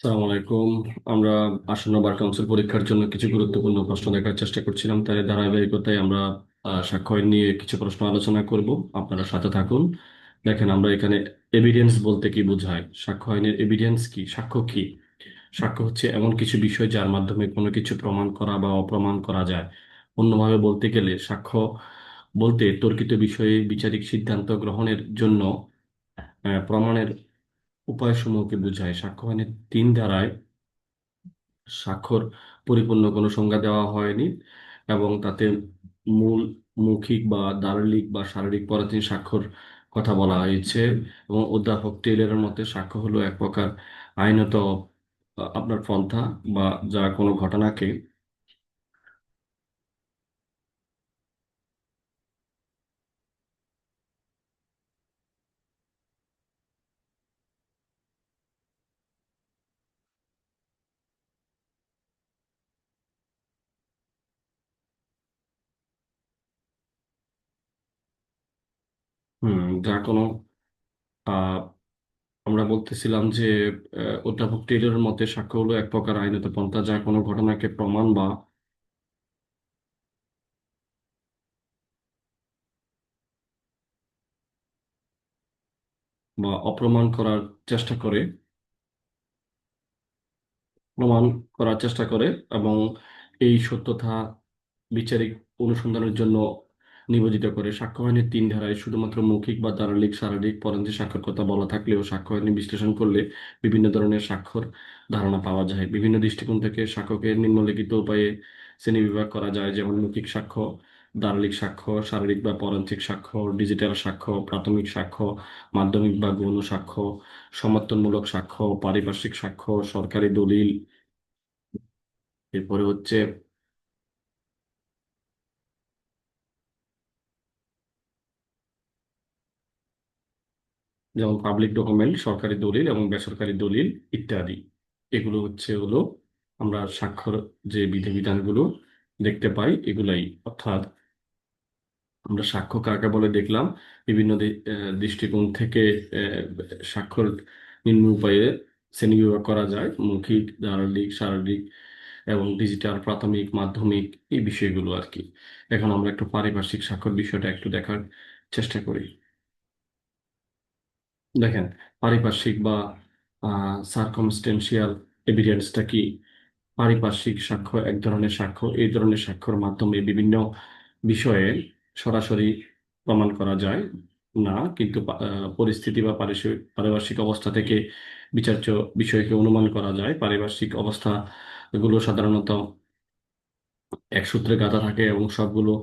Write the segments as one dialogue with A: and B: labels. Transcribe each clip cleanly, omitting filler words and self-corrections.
A: সালাম আলাইকুম। আমরা আসন্ন বার কাউন্সিল পরীক্ষার জন্য কিছু গুরুত্বপূর্ণ প্রশ্ন দেখার চেষ্টা করছিলাম, তাই ধারাবাহিকতায় আমরা সাক্ষ্য আইন নিয়ে কিছু প্রশ্ন আলোচনা করব। আপনারা সাথে থাকুন। দেখেন, আমরা এখানে এভিডেন্স বলতে কি বোঝায়, সাক্ষ্য আইনের এভিডেন্স কি, সাক্ষ্য কি। সাক্ষ্য হচ্ছে এমন কিছু বিষয় যার মাধ্যমে কোনো কিছু প্রমাণ করা বা অপ্রমাণ করা যায়। অন্যভাবে বলতে গেলে সাক্ষ্য বলতে তর্কিত বিষয়ে বিচারিক সিদ্ধান্ত গ্রহণের জন্য প্রমাণের উপায়সমূহকে বোঝায়। সাক্ষ্য আইনের 3 ধারায় স্বাক্ষর পরিপূর্ণ কোনো সংজ্ঞা দেওয়া হয়নি, এবং তাতে মূল, মৌখিক বা দালিলিক বা শারীরিক পরাধীন স্বাক্ষর কথা বলা হয়েছে। এবং অধ্যাপক টেইলরের মতে সাক্ষ্য হলো এক প্রকার আইনত আপনার পন্থা, বা যা কোনো ঘটনাকে যা কোনো আহ, আমরা বলতেছিলাম যে অধ্যাপক টেইলরের মতে সাক্ষ্য হলো এক প্রকার আইনত পন্থা যা কোনো ঘটনাকে প্রমাণ বা অপ্রমাণ করার চেষ্টা করে, প্রমাণ করার চেষ্টা করে, এবং এই সত্যতা বিচারিক অনুসন্ধানের জন্য নিবেদিত করে। সাক্ষ্য আইনের 3 ধারায় শুধুমাত্র মৌখিক বা দালিলিক শারীরিক ফরেনসিক সাক্ষ্যের কথা বলা থাকলেও সাক্ষ্য আইন বিশ্লেষণ করলে বিভিন্ন ধরনের সাক্ষ্যর ধারণা পাওয়া যায়। বিভিন্ন দৃষ্টিকোণ থেকে সাক্ষ্যকে নিম্নলিখিত উপায়ে শ্রেণীবিভাগ করা যায়, যেমন মৌখিক সাক্ষ্য, দালিলিক সাক্ষ্য, শারীরিক বা ফরেনসিক সাক্ষ্য, ডিজিটাল সাক্ষ্য, প্রাথমিক সাক্ষ্য, মাধ্যমিক বা গৌণ সাক্ষ্য, সমর্থনমূলক সাক্ষ্য, পারিপার্শ্বিক সাক্ষ্য, সরকারি দলিল। এরপরে হচ্ছে যেমন পাবলিক ডকুমেন্ট, সরকারি দলিল এবং বেসরকারি দলিল ইত্যাদি। এগুলো হলো আমরা স্বাক্ষর যে বিধিবিধানগুলো দেখতে পাই এগুলাই। অর্থাৎ আমরা সাক্ষ্য কাকে বলে দেখলাম, বিভিন্ন দৃষ্টিকোণ থেকে স্বাক্ষর নিম্ন উপায়ে শ্রেণীবিভাগ করা যায়: মৌখিক, দালিলিক, শারীরিক এবং ডিজিটাল, প্রাথমিক, মাধ্যমিক, এই বিষয়গুলো আর কি। এখন আমরা একটু পারিপার্শ্বিক স্বাক্ষর বিষয়টা একটু দেখার চেষ্টা করি। দেখেন, পারিপার্শ্বিক বা সার্কমস্টেন্সিয়াল এভিডেন্সটা কি? পারিপার্শ্বিক সাক্ষ্য এক ধরনের সাক্ষ্য। এই ধরনের সাক্ষ্যর মাধ্যমে বিভিন্ন বিষয়ে সরাসরি প্রমাণ করা যায় না, কিন্তু পরিস্থিতি বা পারিপার্শ্বিক অবস্থা থেকে বিচার্য বিষয়কে অনুমান করা যায়। পারিপার্শ্বিক অবস্থা এগুলো সাধারণত এক সূত্রে গাঁথা থাকে এবং সবগুলো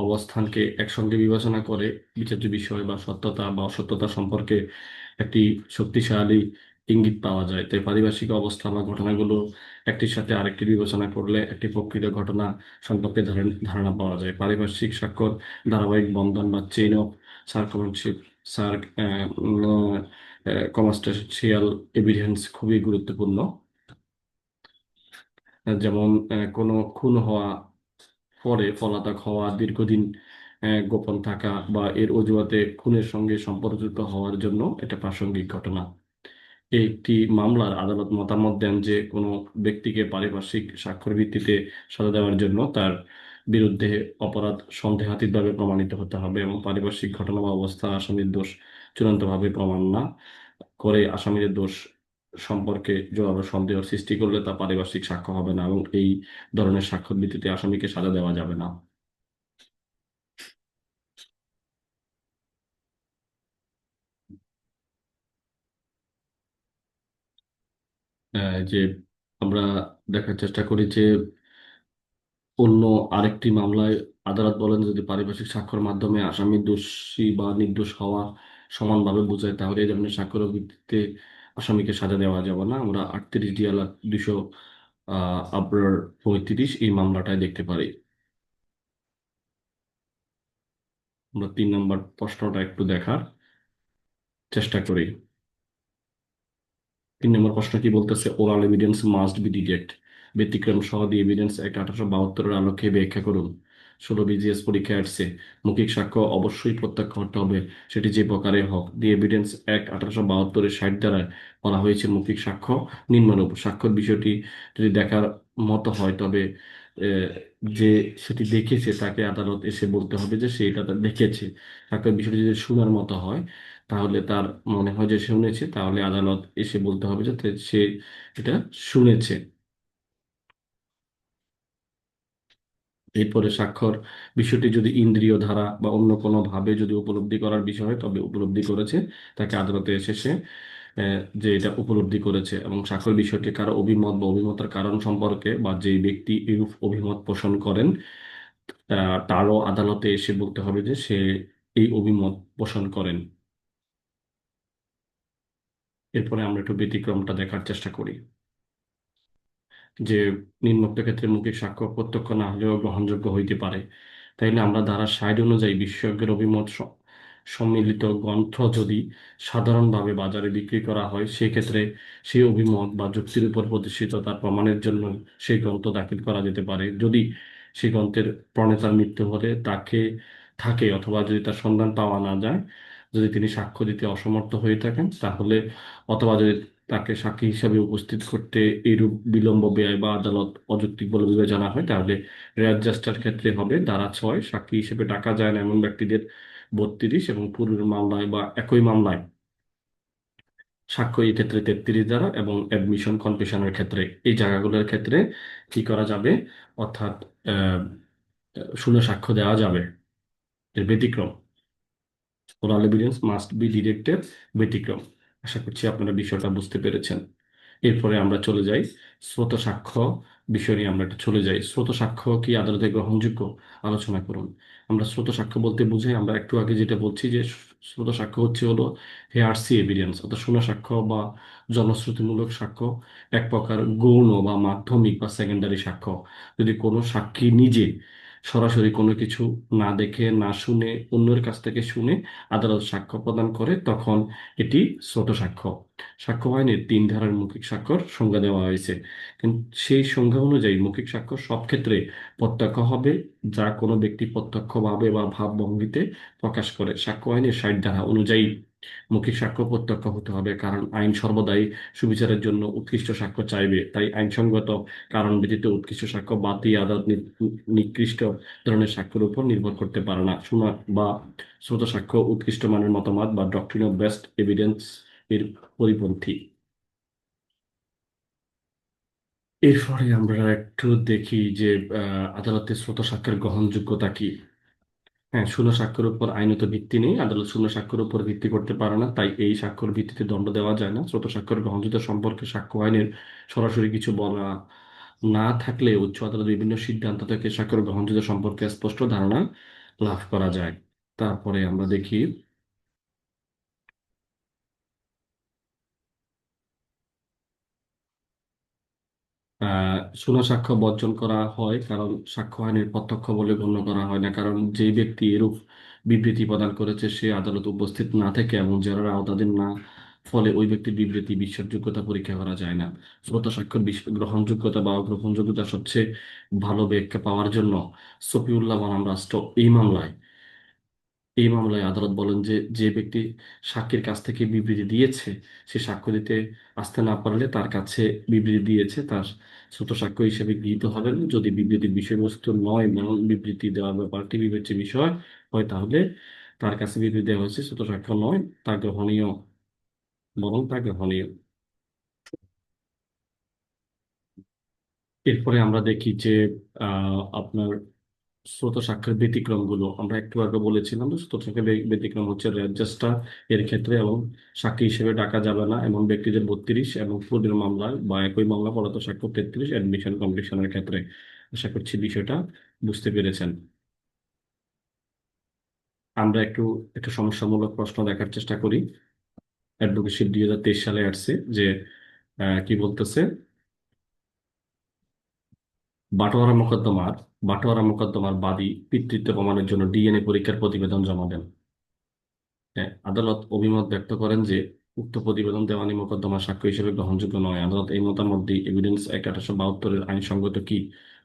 A: অবস্থানকে একসঙ্গে বিবেচনা করে বিচার্য বিষয় বা সত্যতা বা অসত্যতা সম্পর্কে একটি শক্তিশালী ইঙ্গিত পাওয়া যায়। তাই পারিপার্শ্বিক অবস্থা বা ঘটনাগুলো একটির সাথে আরেকটি বিবেচনা করলে একটি প্রকৃত ঘটনা সম্পর্কে ধারণা পাওয়া যায়। পারিপার্শ্বিক স্বাক্ষর ধারাবাহিক বন্ধন বা চেইন অফ সার্কমশিপ সার্ক কমাস্টেন্সিয়াল এভিডেন্স খুবই গুরুত্বপূর্ণ। যেমন কোনো খুন হওয়া, পরে পলাতক হওয়া, দীর্ঘদিন গোপন থাকা, বা এর অজুহাতে খুনের সঙ্গে সম্পর্কিত হওয়ার জন্য এটা প্রাসঙ্গিক ঘটনা। একটি মামলার আদালত মতামত দেন যে কোনো ব্যক্তিকে পারিপার্শ্বিক সাক্ষ্যের ভিত্তিতে সাজা দেওয়ার জন্য তার বিরুদ্ধে অপরাধ সন্দেহাতীতভাবে প্রমাণিত হতে হবে, এবং পারিপার্শ্বিক ঘটনা বা অবস্থা আসামির দোষ চূড়ান্তভাবে প্রমাণ না করে আসামির দোষ সম্পর্কে জোরালো সন্দেহ সৃষ্টি করলে তা পারিপার্শ্বিক সাক্ষ্য হবে না, এবং এই ধরনের সাক্ষ্যের ভিত্তিতে আসামিকে সাজা দেওয়া যাবে না। যে আমরা দেখার চেষ্টা করি যে অন্য আরেকটি মামলায় আদালত বলেন যদি পারিপার্শ্বিক সাক্ষ্যের মাধ্যমে আসামি দোষী বা নির্দোষ হওয়া সমানভাবে বোঝায়, তাহলে এই ধরনের সাক্ষ্যের ভিত্তিতে আসামিকে সাজা দেওয়া যাবে না। আমরা 38 ডিয়ালা 235 এই মামলাটায় দেখতে পারি। আমরা 3 নম্বর প্রশ্নটা একটু দেখার চেষ্টা করি। 3 নম্বর প্রশ্ন কি বলতেছে? Oral evidence must be deduct. ব্যতিক্রম সহ দি এভিডেন্স অ্যাক্ট 1872 আলোকে ব্যাখ্যা করুন। BGS পরীক্ষায় আসছে, মৌখিক সাক্ষ্য অবশ্যই প্রত্যক্ষ করতে হবে, সেটি যে প্রকারে হোক। দি এভিডেন্স অ্যাক্ট 1872-এর 60 ধারায় বলা হয়েছে মৌখিক সাক্ষ্য নিম্নরূপ। সাক্ষ্যর বিষয়টি যদি দেখার মতো হয়, তবে আহ, যে সেটি দেখেছে তাকে আদালত এসে বলতে হবে যে সে এটা দেখেছে। সাক্ষ্যের বিষয়টি যদি শোনার মতো হয়, তাহলে তার মনে হয় যে শুনেছে, তাহলে আদালত এসে বলতে হবে যে সে এটা শুনেছে। এরপরে স্বাক্ষর বিষয়টি যদি ইন্দ্রিয় ধারা বা অন্য কোনো ভাবে যদি উপলব্ধি করার বিষয় হয়, তবে উপলব্ধি করেছে, তাকে আদালতে এসে সে যে এটা উপলব্ধি করেছে। এবং স্বাক্ষর বিষয়টি কারো অভিমত বা অভিমতের কারণ সম্পর্কে, বা যে ব্যক্তি এরূপ অভিমত পোষণ করেন তারও আদালতে এসে বলতে হবে যে সে এই অভিমত পোষণ করেন। এরপরে আমরা একটু ব্যতিক্রমটা দেখার চেষ্টা করি, যে নিম্নোক্ত ক্ষেত্রে মৌখিক সাক্ষ্য প্রত্যক্ষ না হলেও গ্রহণযোগ্য হইতে পারে। তাইলে আমরা ধারা 60 অনুযায়ী বিশেষজ্ঞের অভিমত সম্মিলিত গ্রন্থ যদি সাধারণভাবে বাজারে বিক্রি করা হয়, সেক্ষেত্রে সেই অভিমত বা যুক্তির উপর প্রতিষ্ঠিত তার প্রমাণের জন্য সেই গ্রন্থ দাখিল করা যেতে পারে। যদি সেই গ্রন্থের প্রণেতার মৃত্যু হলে তাকে থাকে, অথবা যদি তার সন্ধান পাওয়া না যায়, যদি তিনি সাক্ষ্য দিতে অসমর্থ হয়ে থাকেন, তাহলে, অথবা যদি তাকে সাক্ষী হিসাবে উপস্থিত করতে এইরূপ বিলম্ব ব্যয় বা আদালত অযৌক্তিক বলে বিবেচনা হয়, তাহলে রেয়ার জাস্টার ক্ষেত্রে হবে ধারা 6, সাক্ষী হিসেবে ডাকা যায় না এমন ব্যক্তিদের 32, এবং পূর্বের মামলায় বা একই মামলায় সাক্ষ্য এই ক্ষেত্রে 33 ধারা, এবং অ্যাডমিশন কনফেশনের ক্ষেত্রে এই জায়গাগুলোর ক্ষেত্রে কি করা যাবে, অর্থাৎ আহ শুনে সাক্ষ্য দেওয়া যাবে। এর ব্যতিক্রম, oral evidence must B directed, ব্যতিক্রম। আশা করছি আপনারা বিষয়টা বুঝতে পেরেছেন। এরপরে আমরা চলে যাই স্রোত সাক্ষ্য বিষয় নিয়ে। আমরা একটু চলে যাই, স্রোত সাক্ষ্য কি আদালতে গ্রহণযোগ্য, আলোচনা করুন। আমরা স্রোত সাক্ষ্য বলতে বুঝাই, আমরা একটু আগে যেটা বলছি, যে স্রোত সাক্ষ্য হচ্ছে হলো হেয়ারসি এভিডেন্স, অর্থাৎ শোনা সাক্ষ্য বা জনশ্রুতিমূলক সাক্ষ্য, এক প্রকার গৌণ বা মাধ্যমিক বা সেকেন্ডারি সাক্ষ্য। যদি কোনো সাক্ষী নিজে সরাসরি কোনো কিছু না দেখে না শুনে অন্যের কাছ থেকে শুনে আদালত সাক্ষ্য প্রদান করে, তখন এটি স্রোত সাক্ষ্য। সাক্ষ্য আইনের 3 ধারার মৌখিক সাক্ষ্যর সংজ্ঞা দেওয়া হয়েছে, কিন্তু সেই সংজ্ঞা অনুযায়ী মৌখিক সাক্ষ্য সব ক্ষেত্রে প্রত্যক্ষ হবে, যা কোনো ব্যক্তি প্রত্যক্ষভাবে বা ভাবভঙ্গিতে প্রকাশ করে। সাক্ষ্য আইনের 60 ধারা অনুযায়ী মৌখিক সাক্ষ্য প্রত্যক্ষ হতে হবে, কারণ আইন সর্বদাই সুবিচারের জন্য উৎকৃষ্ট সাক্ষ্য চাইবে। তাই আইনসঙ্গত কারণ ব্যতীত উৎকৃষ্ট সাক্ষ্য বাদ দিয়ে আদালত নিকৃষ্ট ধরনের সাক্ষ্যের উপর নির্ভর করতে পারে না। শোনা বা শ্রুত সাক্ষ্য উৎকৃষ্ট মানের মতামত বা ডক্ট্রিন অফ বেস্ট এভিডেন্স এর পরিপন্থী। এরপরে আমরা একটু দেখি যে আদালতের শ্রুত সাক্ষ্যের গ্রহণযোগ্যতা কি। হ্যাঁ, শূন্য সাক্ষ্যের উপর আইনত ভিত্তি নেই, আদালত শূন্য সাক্ষ্যের উপর ভিত্তি করতে পারে না, তাই এই সাক্ষ্যের ভিত্তিতে দণ্ড দেওয়া যায় না। শ্রুত সাক্ষ্যের গ্রহণযোগ্যতা সম্পর্কে সাক্ষ্য আইনের সরাসরি কিছু বলা না থাকলে উচ্চ আদালত বিভিন্ন সিদ্ধান্ত থেকে সাক্ষ্যের গ্রহণযোগ্যতা সম্পর্কে স্পষ্ট ধারণা লাভ করা যায়। তারপরে আমরা দেখি শূন্য সাক্ষ্য বর্জন করা হয়, কারণ সাক্ষ্য আইনের প্রত্যক্ষ বলে গণ্য করা হয় না, কারণ যেই ব্যক্তি এরূপ বিবৃতি প্রদান করেছে সে আদালতে উপস্থিত না থেকে এবং জেরার আওতাধীন না, ফলে ওই ব্যক্তির বিবৃতি বিশ্বাসযোগ্যতা পরীক্ষা করা যায় না। শ্রোত সাক্ষ্যের গ্রহণযোগ্যতা বা অগ্রহণযোগ্যতা সবচেয়ে ভালো ব্যাখ্যা পাওয়ার জন্য সফিউল্লাহ বনাম রাষ্ট্র এই মামলায় আদালত বলেন যে যে ব্যক্তি সাক্ষীর কাছ থেকে বিবৃতি দিয়েছে, সে সাক্ষ্য দিতে আসতে না পারলে তার কাছে বিবৃতি দিয়েছে তার শ্রুত সাক্ষ্য হিসেবে গৃহীত হবেন। যদি বিবৃতির বিষয়বস্তু নয় বরং বিবৃতি দেওয়ার ব্যাপারটি বিবেচ্য বিষয় হয়, তাহলে তার কাছে বিবৃতি দেওয়া হয়েছে শ্রুত সাক্ষ্য নয়, তা গ্রহণীয়, বরং তা গ্রহণীয়। এরপরে আমরা দেখি যে আপনার স্রোত সাক্ষ্যের ব্যতিক্রমগুলো আমরা একটু আগে বলেছিলাম, যে স্রোত সাক্ষ্যের ব্যতিক্রম হচ্ছে রেজিস্ট্রার এর ক্ষেত্রে, এবং সাক্ষী হিসেবে ডাকা যাবে না এমন ব্যক্তিদের 32, এবং পূর্বের মামলায় বা একই মামলা পলাতক সাক্ষ্য 33, অ্যাডমিশন কমপ্লিশনের ক্ষেত্রে। আশা করছি বিষয়টা বুঝতে পেরেছেন। আমরা একটু একটু সমস্যামূলক প্রশ্ন দেখার চেষ্টা করি। অ্যাডভোকেসি 2023 সালে আসছে, যে কি বলতেছে, বাটোয়ারা মোকদ্দমার বাটোয়ারা মোকদ্দমার বাদী পিতৃত্ব প্রমাণের জন্য ডিএনএ পরীক্ষার প্রতিবেদন জমা দেন। আদালত অভিমত ব্যক্ত করেন যে উক্ত প্রতিবেদন দেওয়ানি মোকদ্দমার সাক্ষ্য হিসেবে গ্রহণযোগ্য নয়। আদালত এই মতামত দিয়ে এভিডেন্স অ্যাক্ট 1872-এর আইনসঙ্গত কি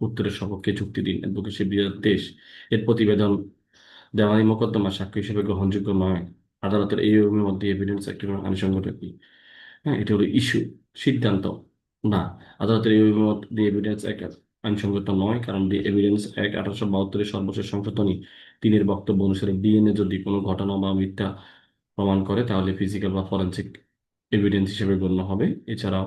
A: উত্তরের সপক্ষে যুক্তি দিন। অ্যাডভোকেসি বিরোধ দেশ এর প্রতিবেদন দেওয়ানি মোকদ্দমা সাক্ষ্য হিসেবে গ্রহণযোগ্য নয়। আদালতের এই অভিমতের মধ্যে এভিডেন্স একটি আনুষঙ্গিক কি? হ্যাঁ, এটা হলো ইস্যু, সিদ্ধান্ত না। আদালতের এই অভিমত দি এভিডেন্স অ্যাক্ট আইনসঙ্গত নয়, কারণ দি এভিডেন্স অ্যাক্ট 1872 সর্বশেষ সংশোধনী তিনের বক্তব্য অনুসারে ডিএনএ যদি কোনো ঘটনা বা মিথ্যা প্রমাণ করে তাহলে ফিজিক্যাল বা ফরেনসিক এভিডেন্স হিসেবে গণ্য হবে। এছাড়াও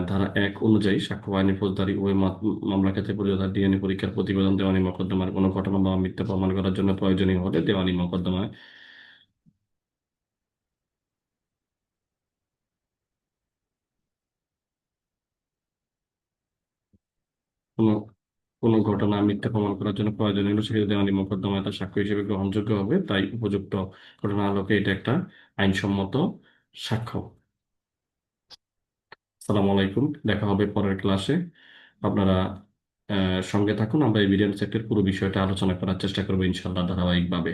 A: ধারা 1 অনুযায়ী সাক্ষ্য আইনে ফৌজদারি ওই মামলা ক্ষেত্রে পরিচালিত ডিএনএ পরীক্ষার প্রতিবেদন দেওয়ানি মোকদ্দমার কোনো ঘটনা বা মিথ্যা প্রমাণ করার জন্য প্রয়োজনীয় হলে দেওয়ানি মোকদ্দমায় কোনো কোনো ঘটনা মিথ্যা প্রমাণ করার জন্য প্রয়োজনীয় হলে সেক্ষেত্রে দেওয়ানি মোকদ্দমায় তার সাক্ষ্য হিসেবে গ্রহণযোগ্য হবে। তাই উপযুক্ত ঘটনার আলোকে এটা একটা আইনসম্মত সাক্ষ্য। আসসালামু আলাইকুম, দেখা হবে পরের ক্লাসে। আপনারা সঙ্গে থাকুন, আমরা এভিডেন্স অ্যাক্টের পুরো বিষয়টা আলোচনা করার চেষ্টা করবো ইনশাআল্লাহ ধারাবাহিকভাবে।